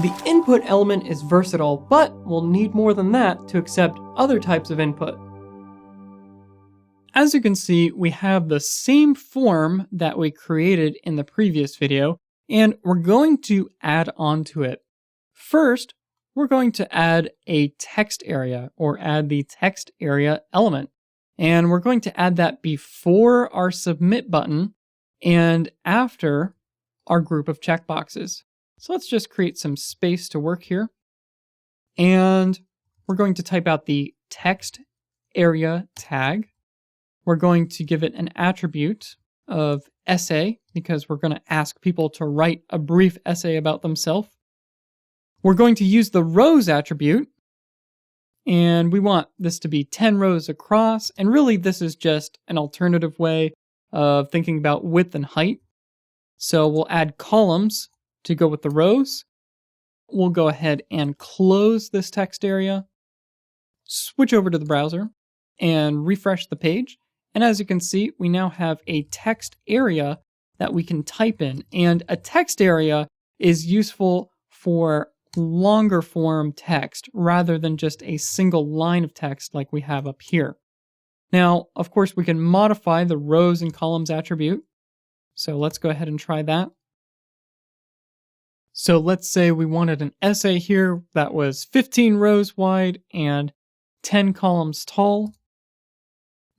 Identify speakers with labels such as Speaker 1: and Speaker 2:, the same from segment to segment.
Speaker 1: The input element is versatile, but we'll need more than that to accept other types of input. As you can see, we have the same form that we created in the previous video, and we're going to add on to it. First, we're going to add a text area, or add the text area element. And we're going to add that before our submit button and after our group of checkboxes. So let's just create some space to work here. And we're going to type out the text area tag. We're going to give it an attribute of essay because we're going to ask people to write a brief essay about themselves. We're going to use the rows attribute, and we want this to be 10 rows across. And really, this is just an alternative way of thinking about width and height. So we'll add columns to go with the rows. We'll go ahead and close this text area, switch over to the browser, and refresh the page. And as you can see, we now have a text area that we can type in. And a text area is useful for longer form text rather than just a single line of text like we have up here. Now, of course, we can modify the rows and columns attribute. So let's go ahead and try that. So let's say we wanted an essay here that was 15 rows wide and 10 columns tall.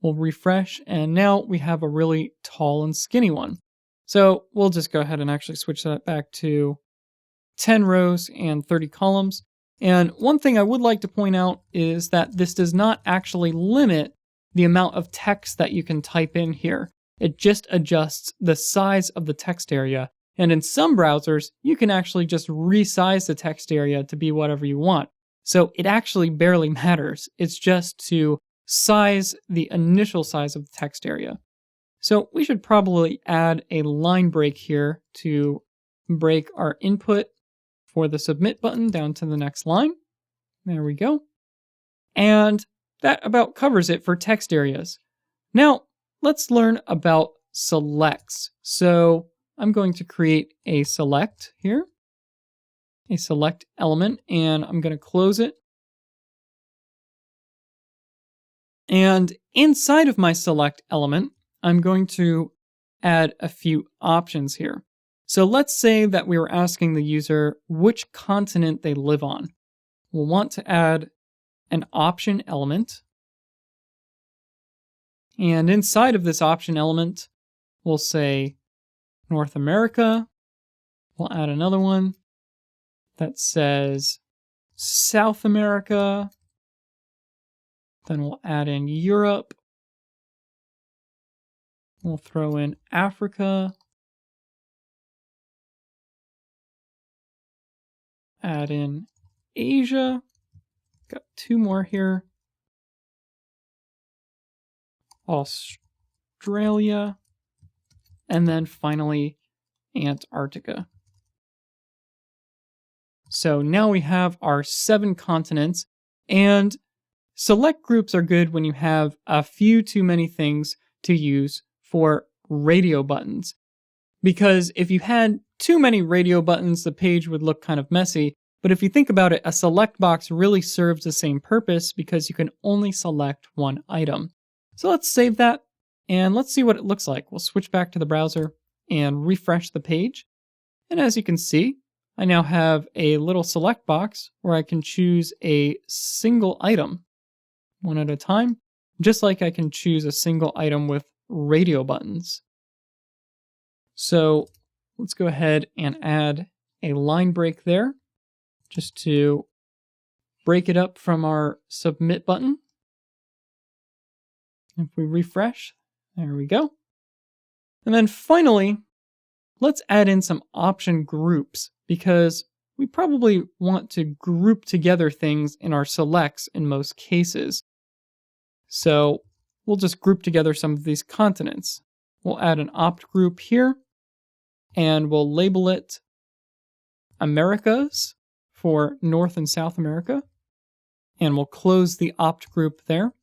Speaker 1: We'll refresh, and now we have a really tall and skinny one. So we'll just go ahead and actually switch that back to 10 rows and 30 columns. And one thing I would like to point out is that this does not actually limit the amount of text that you can type in here. It just adjusts the size of the text area. And in some browsers, you can actually just resize the text area to be whatever you want. So it actually barely matters. It's just to size the initial size of the text area. So we should probably add a line break here to break our input for the submit button down to the next line. There we go. And that about covers it for text areas. Now, let's learn about selects. So I'm going to create a select here, a select element, and I'm going to close it. And inside of my select element, I'm going to add a few options here. So let's say that we were asking the user which continent they live on. We'll want to add an option element. And inside of this option element, we'll say North America. We'll add another one that says South America. Then we'll add in Europe. We'll throw in Africa. Add in Asia. Got two more here. Australia. And then finally, Antarctica. So now we have our 7 continents, and select groups are good when you have a few too many things to use for radio buttons. Because if you had too many radio buttons, the page would look kind of messy. But if you think about it, a select box really serves the same purpose because you can only select one item. So let's save that. And let's see what it looks like. We'll switch back to the browser and refresh the page. And as you can see, I now have a little select box where I can choose a single item, one at a time, just like I can choose a single item with radio buttons. So let's go ahead and add a line break there, just to break it up from our submit button. If we refresh, there we go. And then finally, let's add in some option groups because we probably want to group together things in our selects in most cases. So we'll just group together some of these continents. We'll add an opt group here, and we'll label it Americas for North and South America. And we'll close the opt group there.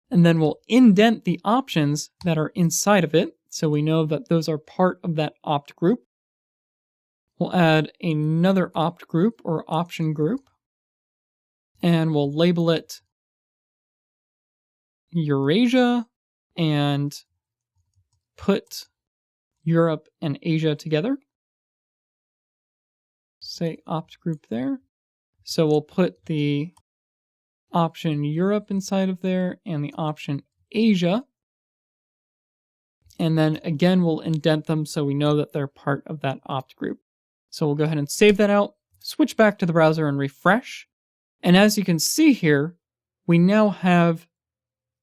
Speaker 1: And then we'll indent the options that are inside of it, so we know that those are part of that opt group. We'll add another opt group or option group, and we'll label it Eurasia and put Europe and Asia together. Say opt group there. So we'll put the option Europe inside of there and the option Asia. And then again, we'll indent them so we know that they're part of that opt group. So we'll go ahead and save that out, switch back to the browser and refresh. And as you can see here, we now have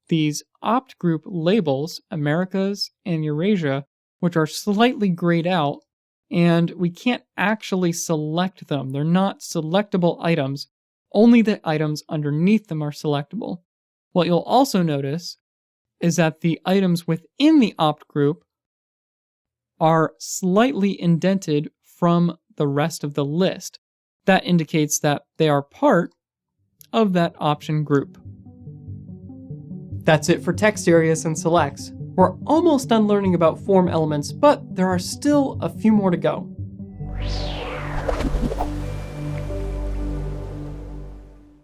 Speaker 1: these opt group labels, Americas and Eurasia, which are slightly grayed out, and we can't actually select them. They're not selectable items. Only the items underneath them are selectable. What you'll also notice is that the items within the opt group are slightly indented from the rest of the list. That indicates that they are part of that option group. That's it for text areas and selects. We're almost done learning about form elements, but there are still a few more to go.